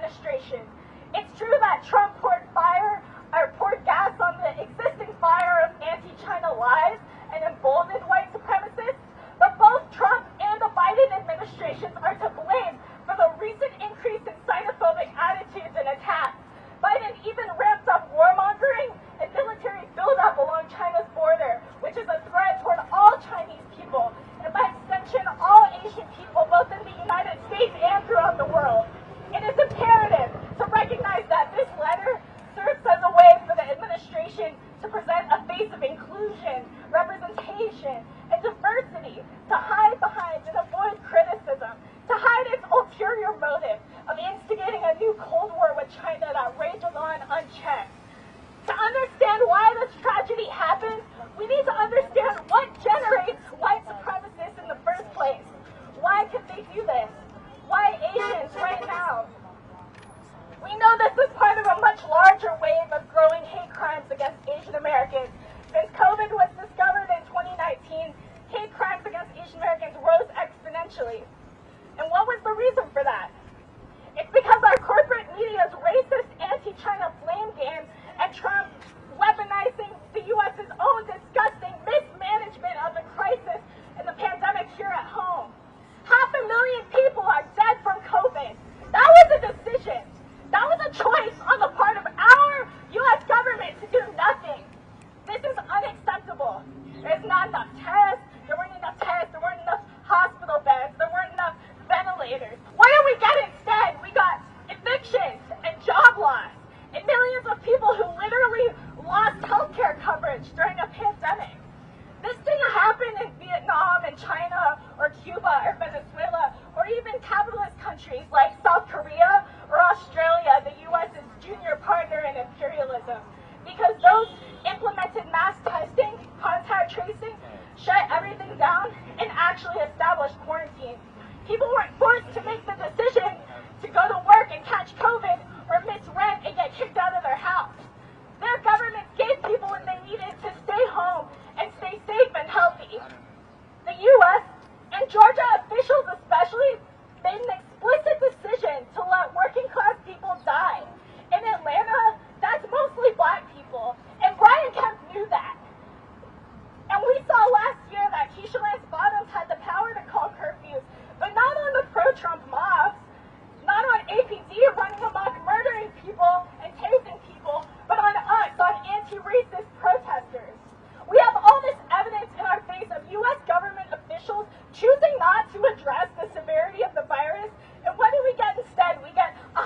administration. It's true that Trump poured gas on the existing fire of anti-China lies and emboldened white supremacists, but both Trump and the Biden administrations are to blame for the recent increase in xenophobic attitudes and attacks. Biden even ramped up warmongering and military buildup along China's border, which is a threat toward all Chinese people, and by extension, all Asian people, both in the United States and throughout the world. It is imperative to recognize that this letter serves as a way for the administration to present a face of inclusion, representation, and diversity, to hide behind and avoid criticism, to hide its ulterior motive of instigating a new Cold War with China that rages on unchecked. To understand why this tragedy happened, we need to understand what generates white supremacists in the first place. Why could they do this? Why Asians right now? We know this is part of a much larger wave of growing hate crimes against Asian Americans. Since COVID was discovered in 2019, hate crimes against Asian Americans rose exponentially. And what was the reason for that? It's because our corporate media's racist anti-China blame game and Trump weaponizing the U.S.'s own disgusting mismanagement of the crisis and the pandemic here at home. 500,000 people are dead from COVID. That was a decision. That was a choice on the part of our U.S. government to do nothing. This is unacceptable. There's not enough tests. There weren't enough tests. There weren't enough hospital beds. There weren't enough ventilators. What did we get instead? We got evictions and job loss and millions of people who literally lost healthcare coverage during a pandemic. This didn't happen in Vietnam and China or Cuba or Venezuela or even capitalist countries like South Korea or Australia, the U.S.'s junior partner in imperialism, because those implemented mass testing, contact tracing, shut everything down, and actually established quarantine. People weren't forced to make the decision to go to work and catch COVID or miss rent and get kicked out of their house. Their government gave people what they needed to stay home and stay safe and healthy. The U.S. and Georgia officials especially made an explicit decision to let working class people die. In Atlanta, that's mostly black people, and Brian Kemp knew that. And we saw last year that Keisha Lance Bottoms had the power to call curfews, but not on the pro-Trump mobs, not on APD running amok, murdering people and tasing people, but on us, on anti-racist protesters. We have all this evidence in our face of U.S. government officials choosing not to address the severity of the virus, and what do we get instead? We get 100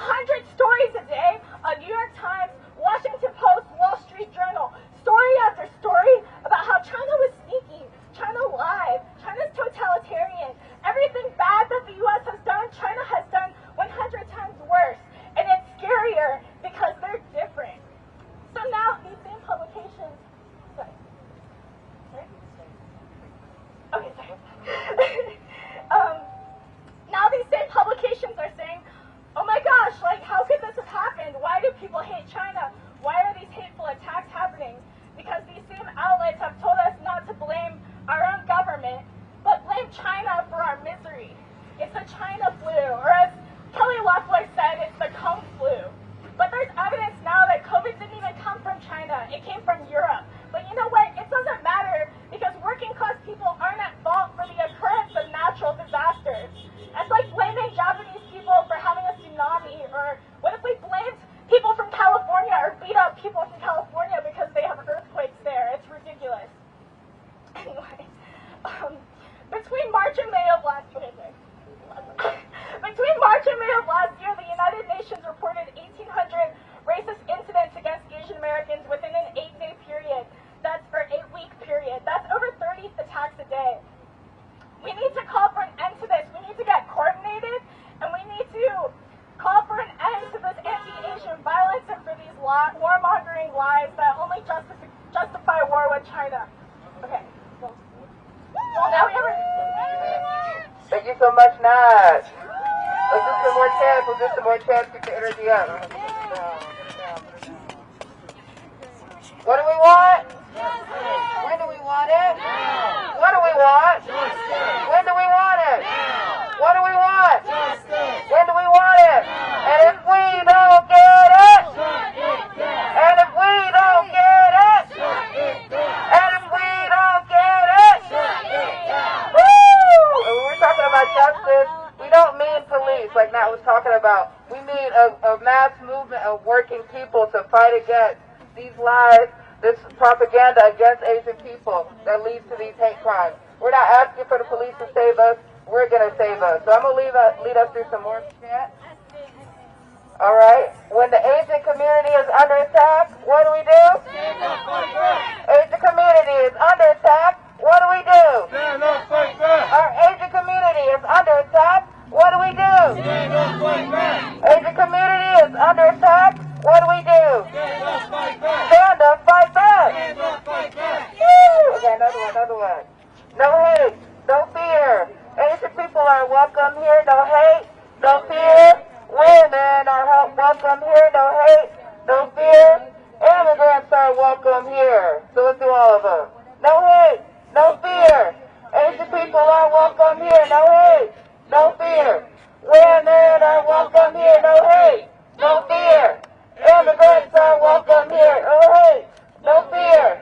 stories a day on New York Times, Washington Post, Wall Street Journal, story after story about how China was sneaky, China lied, China's totalitarian. Everything bad that the U.S. has done, China has done 100 times worse, and it's scarier because they're different. So now these same publications, now these same publications are saying, oh my gosh, like how could this have happened? Why do people hate China? Why are these hateful attacks happening? Because these same outlets have told us not to blame our own government, but blame China for our misery. It's the China flu, or as Kelly Loeffler said, it's the Kung flu. But there's evidence now that COVID didn't even come from China. It came from Europe. But you know what? It doesn't matter because working class people aren't at fault for the occurrence of natural disasters. It's like blaming Japanese people for having a tsunami, or what if we blamed people from California or beat up people from California because they have earthquakes there? It's ridiculous. Anyway, between March and May of last year, the United Nations reported 1,800 racist incidents against Asian Americans within an 8-day period. That's for 8-week period. That's over 30 attacks a day. We need to call for an end to this. We need to get coordinated, and we need to call for an end to this anti-Asian violence and for these warmongering lies that only justify war with China. Okay. Well, now we have Thank you so much, Nat. Let's do some more chants. We'll do some more chants. Get the energy up. What do we want? When do we want it? What do we want? When do we want it? What do we want? When do we want it? And if we about. We need a mass movement of working people to fight against these lies, this propaganda against Asian people that leads to these hate crimes. We're not asking for the police to save us. We're going to save us. So I'm going to lead us through some more chant. All right. When the Asian community is under attack, what do? Asian community is under attack. What do? Our Asian community is under attack. What do? Asian community is under attack. What do? Stand up, fight back. Okay, another one. No hate, no fear. Asian people are welcome here. No hate, no fear. Women are welcome here. No hate, no fear. Immigrants are welcome here. So let's do all of them. No hate, no fear. Asian people are welcome here. No hate, no fear. Women are welcome here. No hate, no fear. Immigrants are welcome here. No hate, no fear.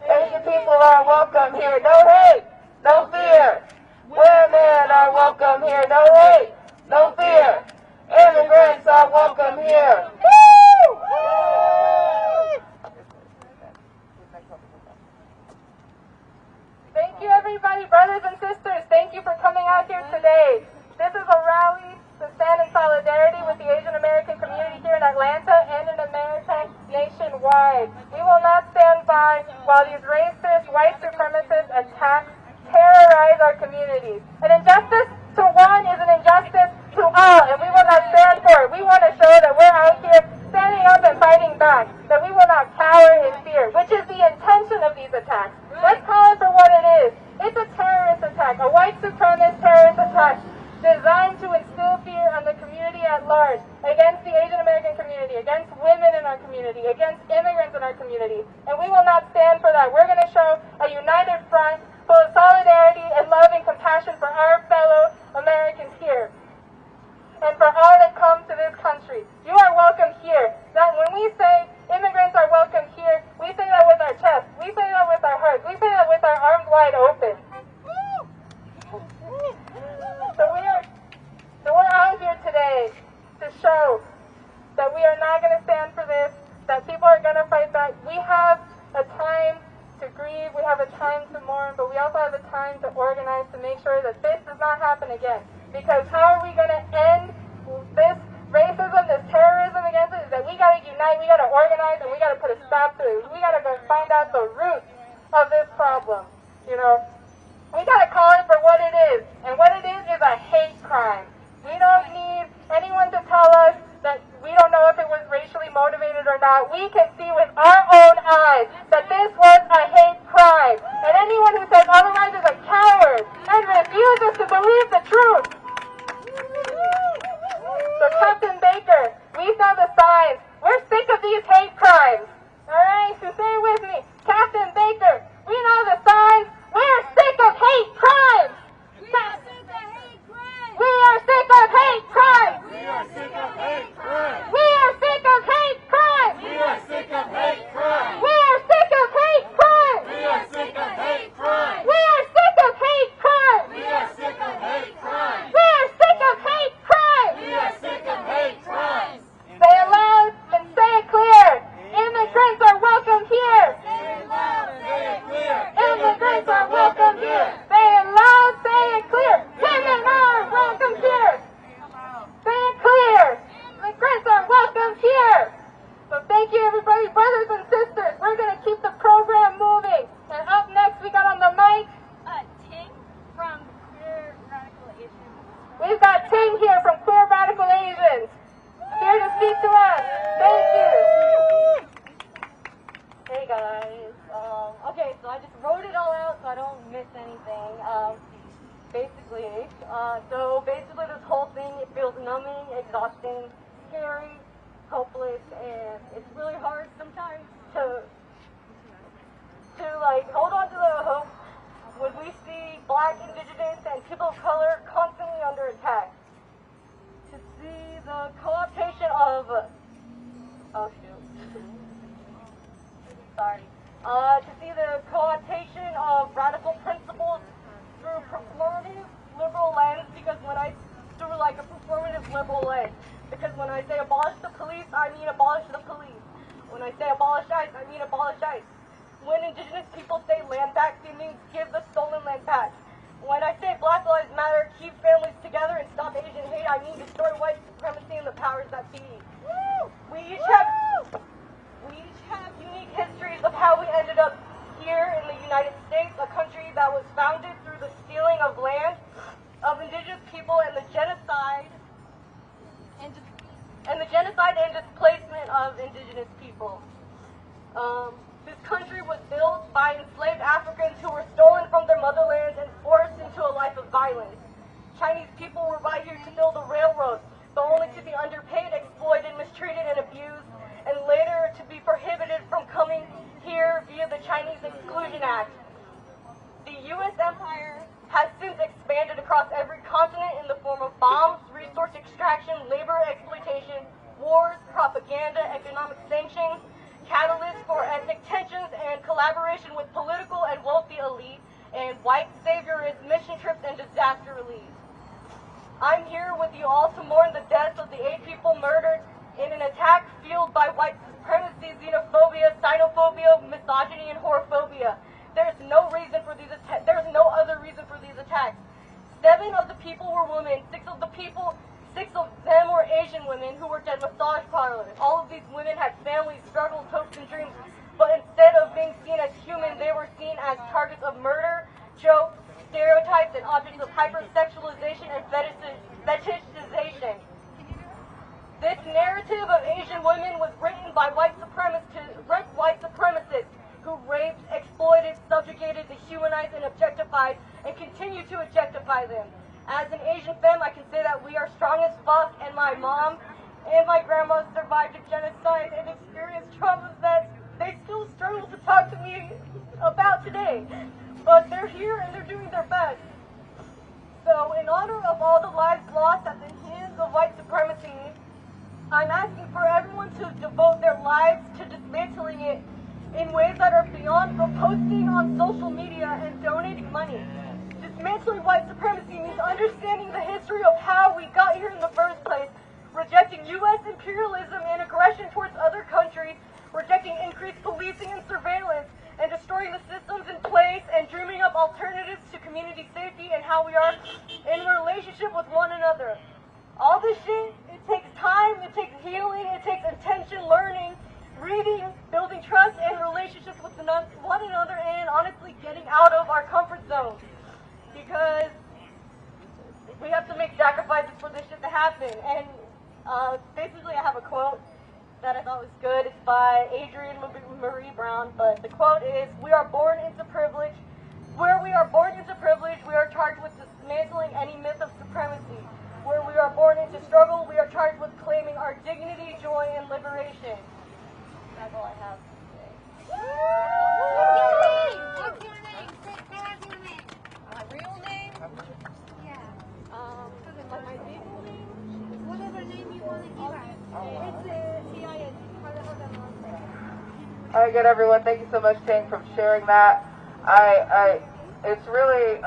Asian people are welcome here. No hate, no fear. Women are welcome here. No hate, no fear. Immigrants are welcome here. Woo! Thank you, everybody, brothers and sisters. Thank you for coming out here today. This is a rally to stand in solidarity with the Asian American community here in Atlanta and in America nationwide. We will not stand by while these racist, white supremacist attacks terrorize our communities. An injustice to one is an injustice to all, and we will not stand for it. We want to show that we're out here standing up and fighting back, that we will not cower in fear, which is the intention of these attacks. Let's call it for what it is. It's a terrorist attack, a white supremacist terrorist attack designed to instill fear on the community at large, against the Asian American community, against women in our community, against immigrants in our community. And we will not stand for that. We're going to show a united front full of solidarity and love and compassion for our fellow Americans here, and for all that come to this country. You are welcome here. That when we say immigrants are welcome here, we say that with our chest. We say that with our hearts. We say that with our arms wide open. So we're out here today to show that we are not going to stand for this, that people are going to fight back. We have a time to grieve, we have a time to mourn, but we also have a time to organize to make sure that this does not happen again. Because how are we going to end this racism, this terrorism against it? Is that we got to unite, we got to organize, and we got to put a stop to it. We got to go find out the root of this problem. You know, we got to call it for what it is, and what it is a hate crime. We don't need anyone to tell us that we don't know if it was racially motivated or not. We can see with our own eyes that this was a hate crime. And anyone who says otherwise is a coward and refuses to believe the truth. So Captain Baker, we saw the signs. We're sick of these hate crimes. Alright, so say it with me. Captain Baker, we know the signs. We're sick of hate crimes. We are sick of hate crimes. We are sick of hate crimes. We are sick of hate crimes. We are sick of hate crimes. We are sick of hate crimes. We are sick of hate crimes. We are sick of hate crimes. We are sick of hate crimes. We are sick of hate crimes. We are sick of hate crimes. Say it loud and say it clear. Immigrants are welcome here. Say it loud, say it clear. Immigrants are welcome here. Say it loud, say it clear. Women are welcome here. Say it clear. Immigrants are welcome here. So thank you, everybody, brothers and sisters. We're going to keep the program moving. And up next, we got on the mic Ting from Queer Radical Asians. We've got Ting here from Queer Radical Asians, here to speak to us. Thank you. Hey guys. Okay, so I just wrote it all out so I don't miss anything. Basically, this whole thing, it feels numbing, exhausting, scary, hopeless, and it's really hard sometimes to like hold on to the hope when we see Black, Indigenous, and people of color constantly under attack. To see the co-optation of to see the co-optation of radical principles through performative liberal lens, because when I through like a performative liberal lens, Because when I say abolish the police, I mean abolish the police. When I say abolish ICE, I mean abolish ICE. When indigenous people say land back, it means give the stolen land back. When I say Black Lives Matter, keep families together and stop Asian hate, I mean destroy white supremacy and the powers that be. We each have unique histories of how we ended up here in the United States, a country that was founded through the stealing of land of indigenous people and the genocide and displacement of indigenous people. This country was built by enslaved Africans who were stolen from their motherlands and forced into a life of violence. Chinese people were brought here to build a railroad, but only to be underpaid, exploited, mistreated, and abused, and later to be prohibited from coming here via the Chinese Exclusion Act. The U.S. empire has since expanded across every continent in the form of bombs, resource extraction, labor exploitation, wars, propaganda, economic sanctions, catalysts for ethnic tensions, and collaboration with political and wealthy elite, and white saviorism, mission trips, and disaster relief. I'm here with you all to mourn the deaths of the 8 people murdered in an attack fueled by white supremacy, xenophobia, xenophobia, misogyny, and whorephobia. There's no reason for these attacks. There's no other reason for these attacks. 7 of the people were women. 6 of them were Asian women who worked at massage parlors. All of these women had families, struggles, hopes, and dreams. But instead of being seen as human, they were seen as targets of murder, jokes, stereotypes, and objects of hypersexualization and fetishization. This narrative of Asian women was written by white supremacists who raped, exploited, subjugated, dehumanized, and objectified, and continue to objectify them. As an Asian femme, I can say that we are strong as fuck, and my mom and my grandma survived a genocide and experienced traumas that they still struggle to talk to me about today. But they're here and they're doing their best. So in honor of all the lives lost at the hands of white supremacy, I'm asking for everyone to devote their lives to dismantling it in ways that are beyond posting on social media and donating money. Dismantling white supremacy means understanding the history of how we got here in the first place, rejecting U.S. imperialism and aggression towards other countries, rejecting increased policing and surveillance, and destroying the systems in place, and dreaming up alternatives to community safety and how we are in relationship with one another. All this shit, it takes time, it takes healing, it takes intention, learning, reading, building trust and relationships with one another, and honestly getting out of our comfort zone. Because we have to make sacrifices for this shit to happen. And basically I have a quote that I thought was good. It's by Adrienne Marie Brown, but the quote is, "We are born into privilege. Where we are born into privilege, we are charged with dismantling any myth of supremacy. Where we are born into struggle, we are charged with claiming our dignity, joy, and liberation." That's all I have to say. What's your name? What's your name? My real name? Yeah. My legal name? Whatever name you want to give us. It's T-I-N. Hold on one second. All right, good everyone. Thank you so much, Ting, for sharing that. It's really,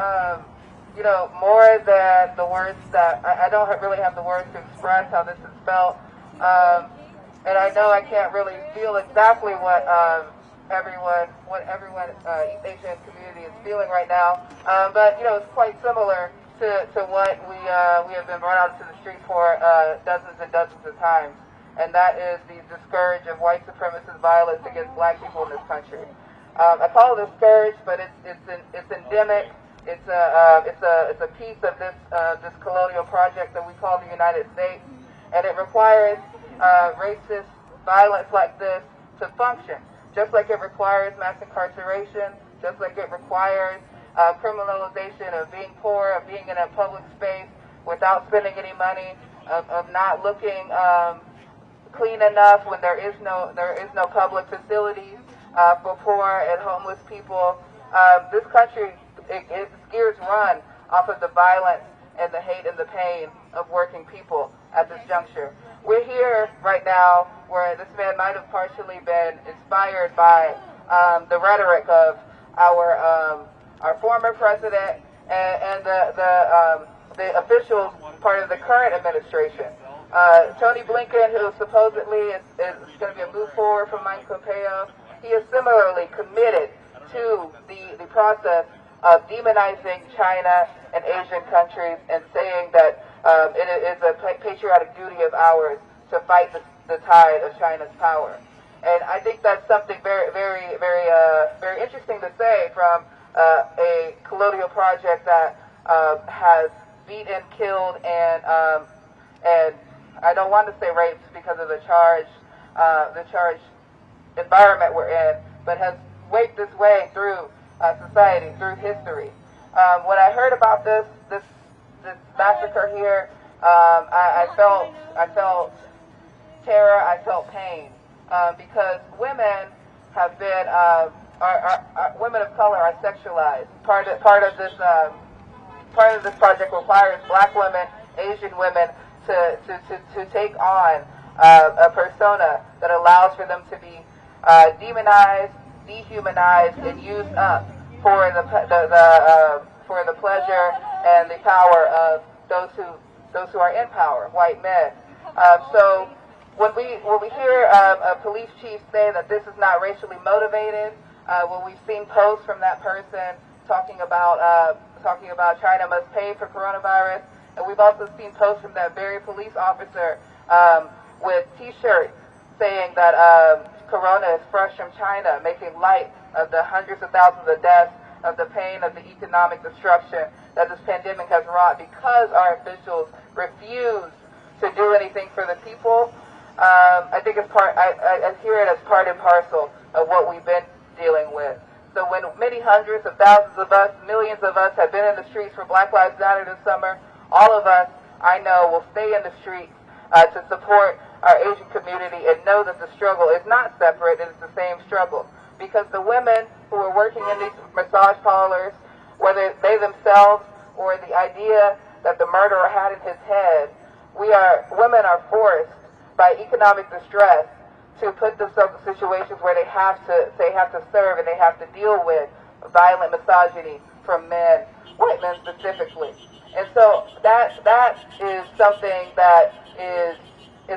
more than the words that I don't really have the words to express how this is felt. And I know I can't really feel exactly what everyone East Asian community is feeling right now. But it's quite similar to what we have been brought out to the streets for dozens and dozens of times, and that is the scourge of white supremacist violence against black people in this country. I call it a scourge, but it's endemic. It's a piece of this colonial project that we call the United States, and it requires racist violence like this to function, just like it requires mass incarceration, just like it requires criminalization of being poor, of being in a public space without spending any money, of not looking clean enough when there is no public facilities for poor and homeless people. This country, its gears run off of the violence and the hate and the pain of working people at this juncture. We're here right now where this man might have partially been inspired by the rhetoric of our former president and the officials part of the current administration. Tony Blinken, who supposedly is going to be a move forward from Mike Pompeo, he is similarly committed to the process of demonizing China and Asian countries and saying that it is a patriotic duty of ours to fight the tide of China's power. And I think that's something very, very, very, very interesting to say from a colonial project that has beaten, killed, and I don't want to say raped because of the charged environment we're in, but has worked its way through society, through history. When I heard about this massacre here, I felt terror, I felt pain, because women have been, women of color are sexualized. Part of this project requires Black women, Asian women to take on a persona that allows for them to be demonized, dehumanized, and used up for the pleasure and the power of those who are in power, white men. So when we hear a police chief say that this is not racially motivated, when we've seen posts from that person talking about China must pay for coronavirus, and we've also seen posts from that very police officer with T-shirts saying that Corona is fresh from China, making light of the hundreds of thousands of deaths, of the pain, of the economic destruction that this pandemic has wrought because our officials refuse to do anything for the people. I think it's I hear it as part and parcel of what we've been dealing with. So when many hundreds of thousands of us, millions of us have been in the streets for Black Lives Matter this summer, all of us, I know, will stay in the streets to support our Asian community and know that the struggle is not separate, it is the same struggle. Because the women who are working in these massage parlors, whether they themselves or the idea that the murderer had in his head, women are forced by economic distress to put themselves in situations where they have to serve and they have to deal with violent misogyny from men, white men specifically. And so that is something that is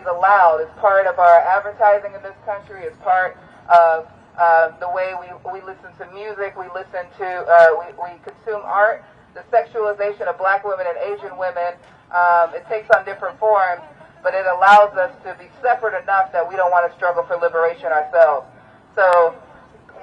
allowed. It's part of our advertising in this country. It's part of the way we listen to music. We listen to we consume art. The sexualization of Black women and Asian women, it takes on different forms, but it allows us to be separate enough that we don't want to struggle for liberation ourselves. So,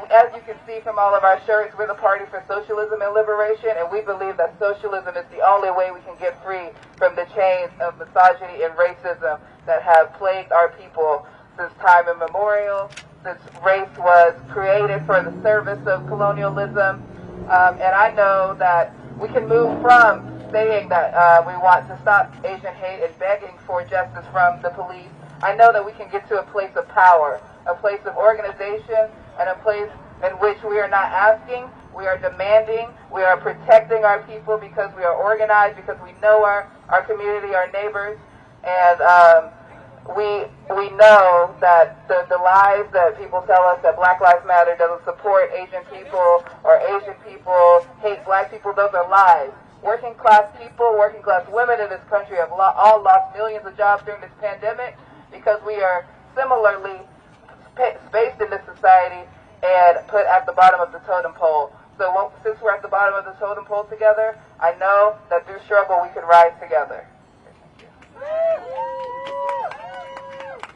as you can see from all of our shirts, we're the Party for Socialism and Liberation, and we believe that socialism is the only way we can get free from the chains of misogyny and racism that have plagued our people since time immemorial, since race was created for the service of colonialism. And I know that we can move from saying that we want to stop Asian hate and begging for justice from the police. I know that we can get to a place of power, a place of organization, and a place in which we are not asking, we are demanding, we are protecting our people because we are organized, because we know our community, our neighbors, and we know that the lies that people tell us that Black Lives Matter doesn't support Asian people or Asian people hate Black people, those are lies. Working class people, working class women in this country have all lost millions of jobs during this pandemic because we are similarly spaced in this society and put at the bottom of the totem pole. So since we're at the bottom of the totem pole together, I know that through struggle we can rise together.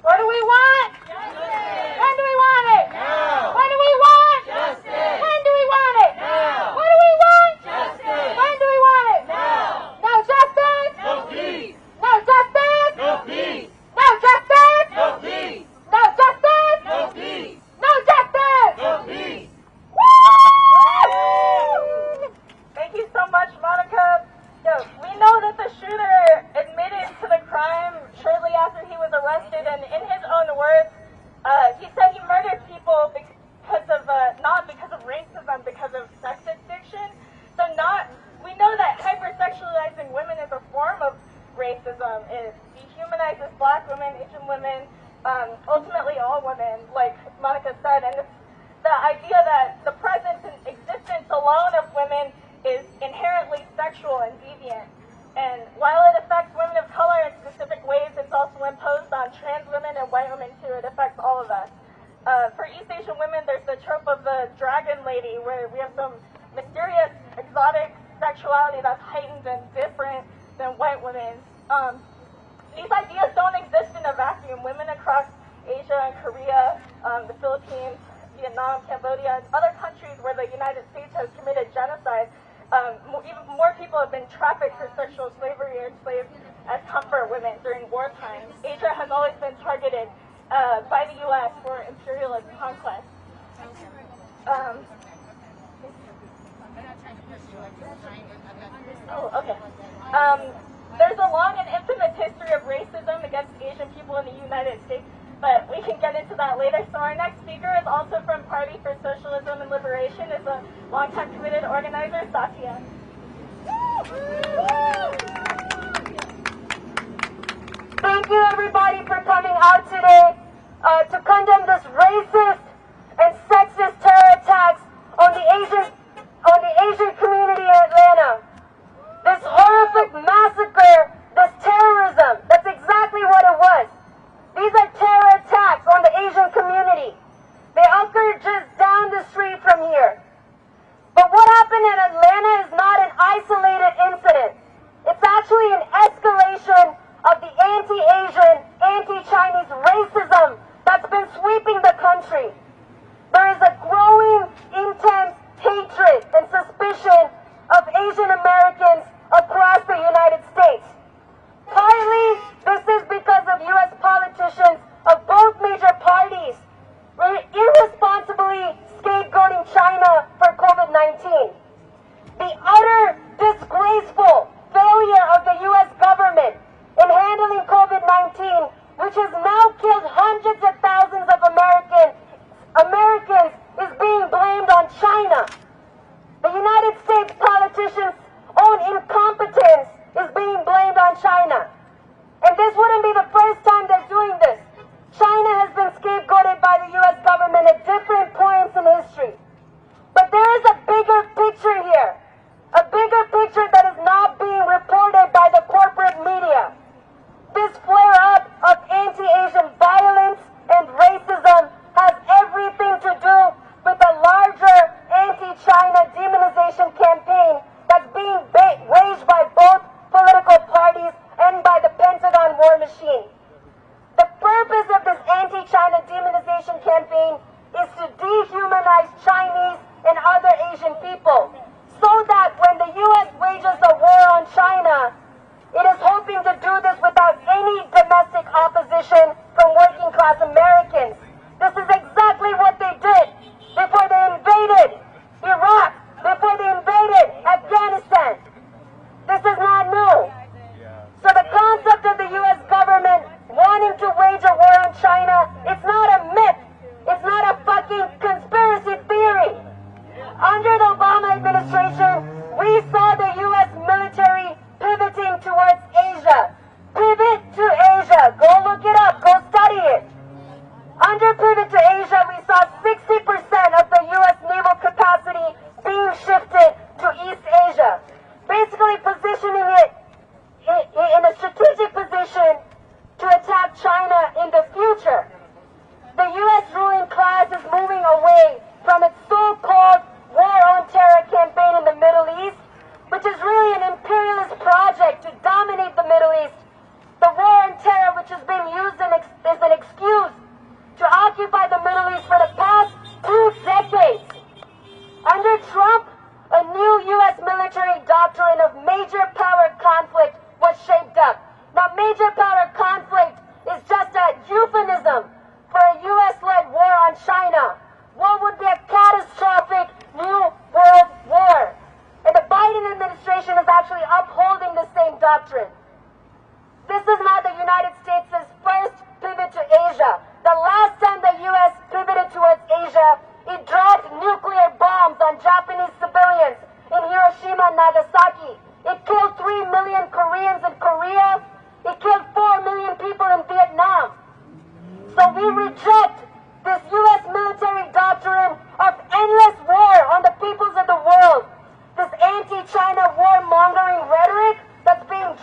What do we want? Justice. When do we want it? Now. What do we want? Justice. When do we want it? Now. What do we want? Justice. When do we want it? Now. No justice? No peace. No justice? No peace. No justice? No peace. No justice? No peace. No justice? No peace. Woo! Thank you so much, Monica. We know that the shooter admitted to the crime shortly after he was arrested, and in his own words, he said he murdered people because of not because of racism, because of sex addiction. So we know that hypersexualizing women is a form of racism. It dehumanizes Black women, Asian women, ultimately all women, like Monica said, and the idea that the presence and existence alone of women is inherently sexual and deviant. And while it affects women of color in specific ways, it's also imposed on trans women and white women too. It affects all of us. For East Asian women, there's the trope of the dragon lady, where we have some mysterious, exotic sexuality that's heightened and different than white women's. These ideas don't exist in a vacuum. Women across Asia and Korea, the Philippines, Vietnam, Cambodia, and other countries where the United States has committed genocide, even more people have been trafficked for sexual slavery or enslaved as comfort women during wartime. Asia has always been targeted by the U.S. for imperialist conquest. There's a long and infamous history of racism against Asian people in the United States, but we can get into that later. So our next speaker is also from Party for Socialism and Liberation, is a longtime committed organizer, Satya. Thank you everybody for coming out today to condemn this racist and sexist terror attacks on the Asian community in Atlanta. This horrific massacre, this terrorism, that's exactly what it was. These are terror attacks on the Asian community. They occurred just down the street from here. But what happened in Atlanta is not an isolated incident. It's actually an escalation of the anti-Asian, anti-Chinese racism that's been sweeping the country. There is a growing, intense hatred and suspicion of Asian Americans across the United States. Partly, this is because of U.S. politicians of both major parties irresponsibly scapegoating China for COVID-19. The utter disgraceful failure of the U.S. government in handling COVID-19, which has now killed hundreds of thousands of Americans, is being blamed on China. The United States politicians' own incompetence is being blamed on China. And this wouldn't be the first time they're doing this. China has been scapegoated by the U.S. government at different points in history. But there is a bigger picture here. A bigger picture that is not being reported by the corporate media. This flare-up of anti-Asian violence and racism has everything to do with a larger anti-China demonization campaign that's being waged by both political parties and by the Pentagon war machine. The purpose of this anti-China demonization campaign is to dehumanize Chinese and other Asian people, so that when the U.S. wages a war on China, it is hoping to do this without any domestic opposition from working class Americans. This is exactly what they did before they invaded Iraq, before they invaded Afghanistan. This is not new. So the concept of the U.S. government wanting to wage a war on China, it's not a myth. It's not a fucking conspiracy theory. Under the Obama administration, we saw the U.S. military pivoting towards Asia. Pivot to Asia. Go look it up. Go study it. Under Pivot to Asia, we saw 60% of the U.S. naval capacity being shifted to East Asia, basically positioning it in a strategic position to attack China in the future. The U.S. ruling class is moving away from its so-called war on terror campaign in the Middle East, which is really an imperialist project to dominate the Middle East. The war on terror, which has been used as an excuse to occupy the Middle East for the past 2 decades. Under Trump, a new U.S. military doctrine of major power conflict was shaped up. Now, major power conflict is just a euphemism for a U.S.-led war on China. What would be a catastrophic new world war? And the Biden administration is actually upholding the same doctrine. This is not the United States' first pivot to Asia. The last time the U.S. pivoted towards Asia, it dropped nuclear bombs on Japanese civilians in Hiroshima and Nagasaki. It killed 3 million Koreans in Korea. It killed 4 million people in Vietnam. So we reject this U.S. military doctrine of endless war on the peoples of the world. This anti-China war-mongering rhetoric that's being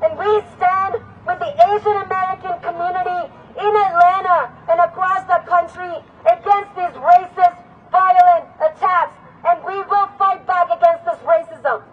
And we stand with the Asian American community in Atlanta and across the country against these racist, violent attacks. And we will fight back against this racism.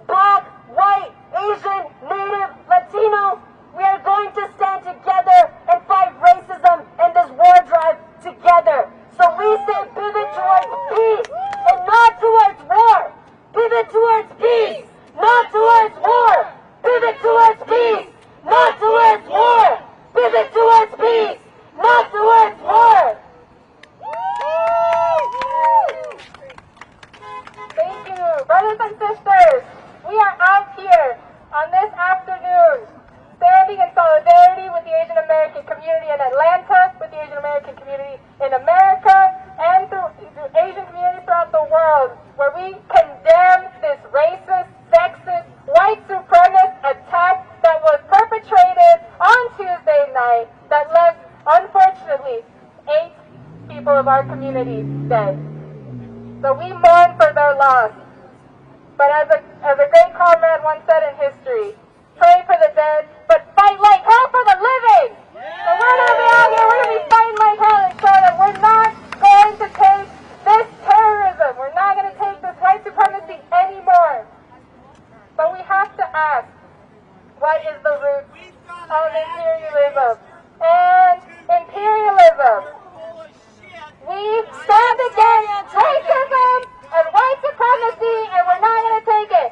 Black, white, Asian, Native, Latino, we are going to stand together and fight racism and this war drive together. So we say pivot towards peace and not towards war. Pivot towards peace, not towards war. Pivot towards peace, not towards war. Pivot towards peace, not towards war. Thank you, brothers and sisters. We are out here on this afternoon, standing in solidarity with the Asian American community in Atlanta, with the Asian American community in America, and through Asian communities throughout the world, where we condemn this racist, sexist, white supremacist attack that was perpetrated on Tuesday night that left, unfortunately, 8 people of our community dead. So we mourn for their loss. But as a great comrade once said in history, pray for the dead, but fight like hell for the living. So we're going to be out here, we're going to be fighting like hell and show that we're not going to take this terrorism. We're not going to take this white supremacy anymore. But we have to ask, what is the root of imperialism? And imperialism. We stand against racism and white supremacy, and we're not going to take it.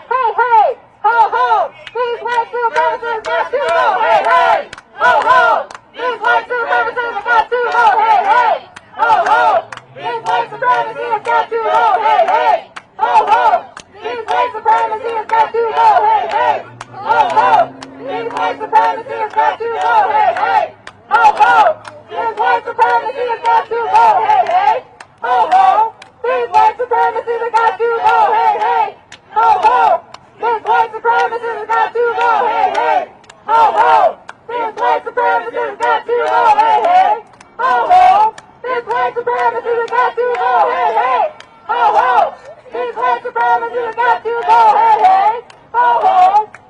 Hey, hey, ho, ho, these white supremacists got to go. Hey, hey, ho, ho, these white supremacists got to go. Hey, hey, ho, ho, these white supremacists got to go. Hey, hey, ho, ho, these white supremacists got to go. Hey, hey, ho, ho, these white supremacists got to go. Hey, hey, ho, ho, these white supremacists got to go. Hey, hey, ho, ho, these white supremacists got to go. Hey, hey, ho, ho, these white supremacists got to go. Hey, hey, ho, ho, these white supremacists got to go. Hey, hey, ho, ho, these white supremacists got to go. Hey, hey, ho, ho, these white supremacists got to go. Hey, hey, ho, ho,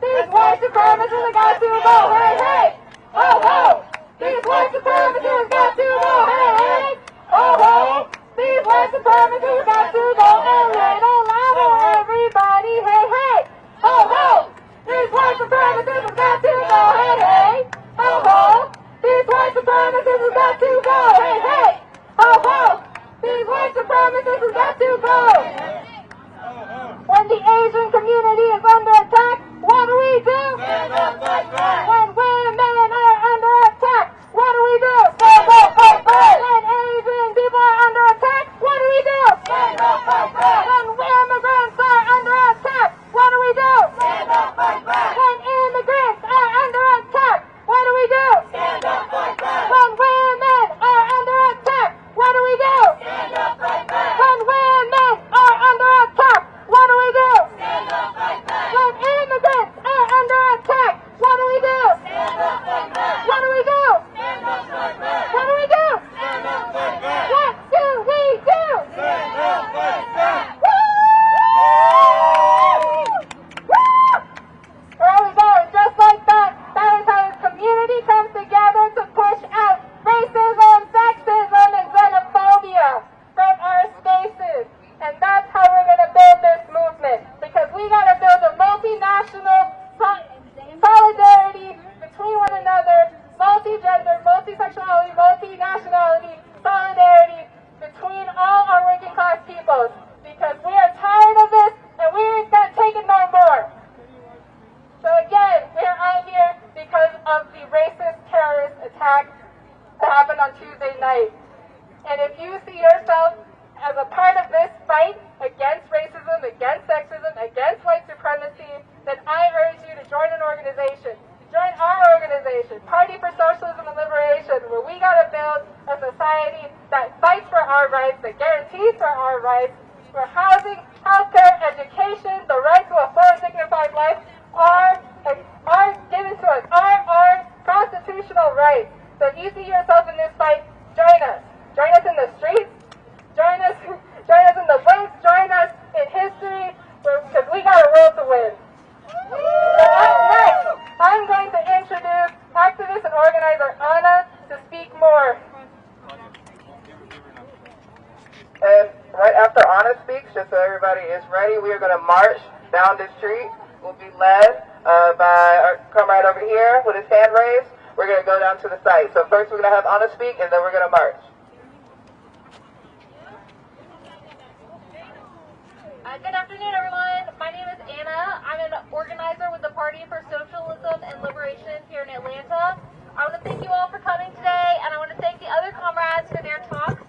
these white supremacists got to go. Hey, hey, ho, ho, these white supremacists got to go. Hey, hey, ho, ho, these white supremacists got to go. A little louder, everybody. Hey, hey, ho, ho, these white supremacists got to go. Hey, hey, ho, ho, these white supremacists got to go. Hey, hey, ho, ho, these white supremacists got to go. When the Asian community is under attack, what do we do? Stand up, fight back. When women are under attack, what do we do? Stand up, fight back. When Asian people are under attack, what do we do? Stand up, fight back. When immigrants are under attack, what do we do? Stand up, fight back. When immigrants are under attack, what do we do? Stand up, fight back. When women are under attack, what do we do? Stand up, fight back. When women are under attack, what do we do? Stand up, fight back. When immigrants are under attack, what do we do? Stand up, fight back. What do we do? Stand up, fight back. What do we do? Stand up, fight back. What do we do? Stand up, fight back. Woo! Woo! There we go. And just like that, that is how this community comes together to push out racism, sexism, and xenophobia from our spaces. And that's how we're going to build this movement. Because we got to build a multinational solidarity between one another, multi-gender, multi-sexuality, multi-nationality, solidarity between all our working class peoples. Because we are tired of this and we ain't going to take it no more. So again, we are out here because of the racist terrorist attack that happened on Tuesday night. And if you see yourself as a part of this fight against racism, against sexism, against white supremacy, then I urge you to join an organization. Join our organization, Party for Socialism and Liberation, where we got to build a society that fights for our rights, that guarantees for our rights, where housing, healthcare, education, the right to a full and dignified life are given to us, are our constitutional rights. So if you see yourself in this fight, join us. Join us in the streets. Join us in the books. Join us in history, because we got a world to win. just so everybody is ready, we are going to march down the street. We'll be led by our comrade over here with his hand raised. We're going to go down to the site. So first we're going to have Anna speak, and then we're going to march. Good afternoon, everyone. My name is Anna. I'm an organizer with the Party for Socialism and Liberation here in Atlanta. I want to thank you all for coming today, and I want to thank the other comrades for their talks.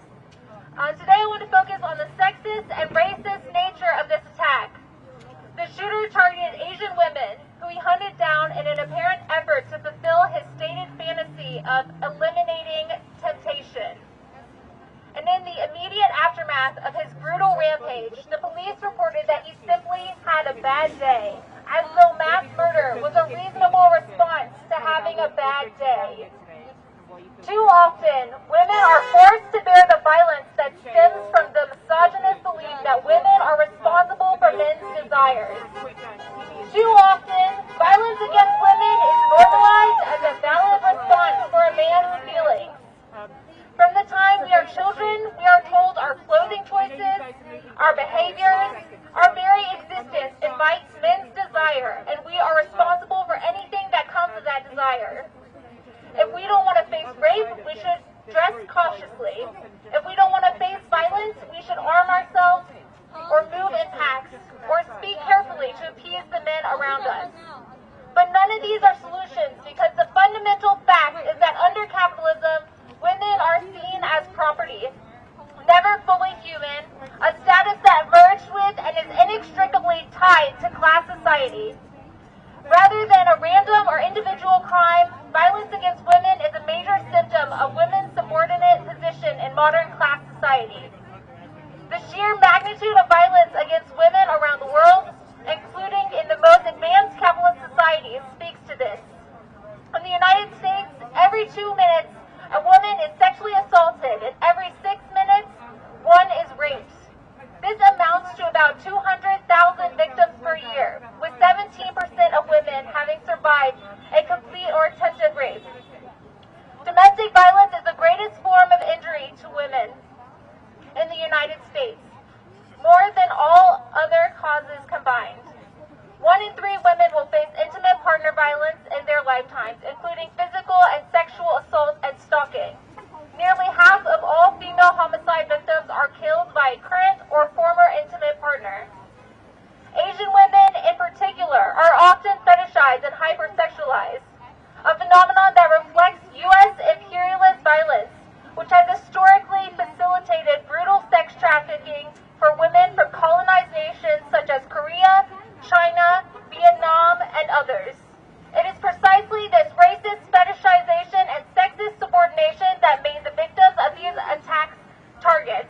Today I want to focus on the sexist and racist nature of this attack. The shooter targeted Asian women, who he hunted down in an apparent effort to fulfill his stated fantasy of eliminating temptation. And in the immediate aftermath of his brutal rampage, the police reported that he simply had a bad day, as though mass murder was a reasonable response to having a bad day. Too often, women are forced to bear the violence that stems from the misogynist belief that women are responsible for men's desires. Too often, violence against women is normalized as a valid response for a man's feelings. From the time we are children, we are told our clothing choices, our behaviors, our very existence invites men's desire, and we are responsible for anything that comes of that desire. If we don't want to face rape, we should dress cautiously. If we don't want to face violence, we should arm ourselves or move in packs or speak carefully to appease the men around us. But none of these are solutions, because the fundamental fact is that under capitalism, women are seen as property, never fully human, a status that merged with and is inextricably tied to class society. Rather than a random or individual crime, violence against women is a major symptom of women's subordinate position in modern class society. The sheer magnitude of violence against women around the world, including in the most advanced capitalist societies, speaks to this. In the United States, every 2 minutes, a woman is sexually assaulted, and every 6 minutes, one is raped. This amounts to about 200,000 victims per year, with 17% of women having survived a complete or attempted rape. Domestic violence is the greatest form of injury to women in the United States, more than all other causes combined. 1 in 3 women will face intimate partner violence in their lifetimes, including physical and sexual assault and stalking. Nearly half of all female homicide victims are killed by a current or former intimate partner. Asian women, in particular, are often fetishized and hypersexualized, a phenomenon that reflects U.S. imperialist violence, which has historically facilitated brutal sex trafficking for women from colonized nations such as Korea, China, Vietnam, and others. It is precisely this racist fetishization and sexist subordination that made the victims of these attacks targets.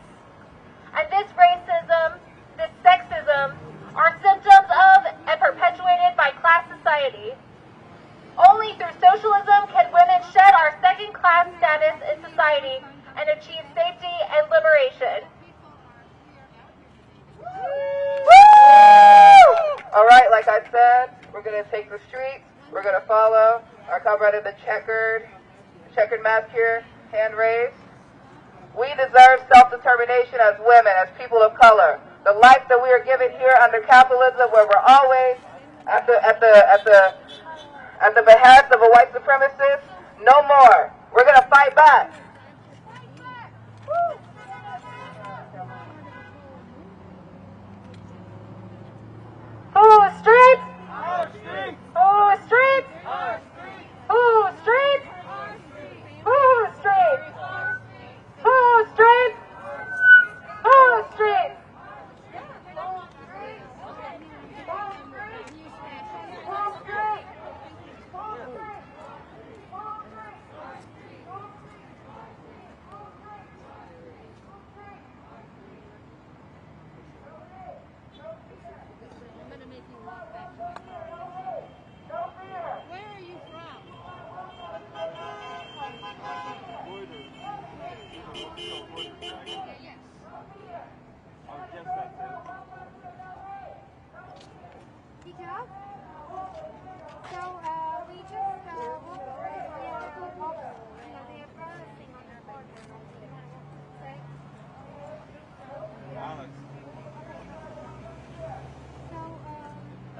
And this racism, this sexism, are symptoms of and perpetuated by class society. Only through socialism can women shed our second-class status in society and achieve safety and liberation. All right, like I said, we're going to take the streets. We're going to follow our comrade in the checkered mask here, hand raised. We deserve self-determination as women, as people of color. The life that we are given here under capitalism, where we're always at the behest of a white supremacist, no more. We're going to fight back. Who streets? Our streets! Who streets? Our streets! Who streets? Who streets? Who streets? Who streets? Where are you from? Detail? So, we just walked through the office. They have brought a thing on their board. Say? Alex.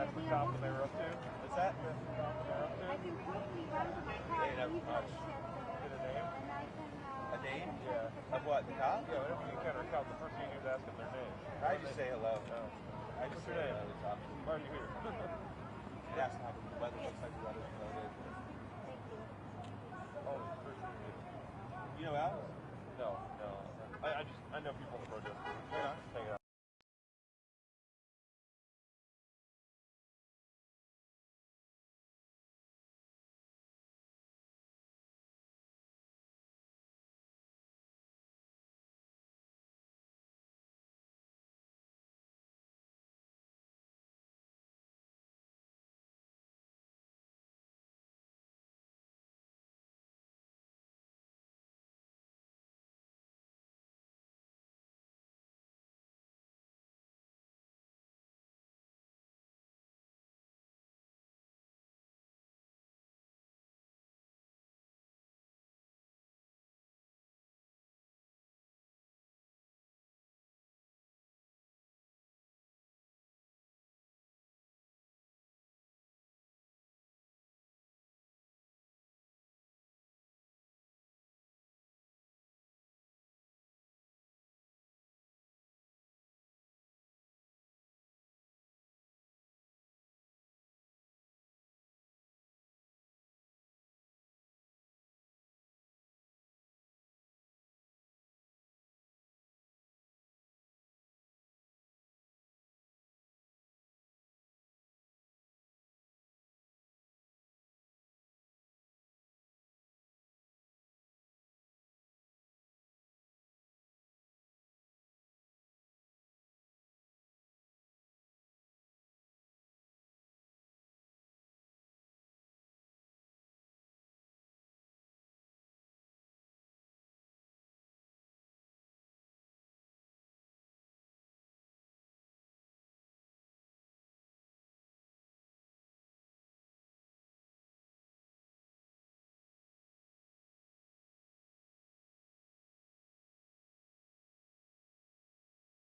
ask the cop what they were up to? Is that the cop what they're up to? I can quickly run to my car They and have leave much. that shit there. Get a name? And I can, A name? Yeah. Of what? The cop? Yeah, whenever you encounter a cop, the first thing you do is ask them their name. I just say hello. No. I just What's say your name? hello to the cop. Why are you here?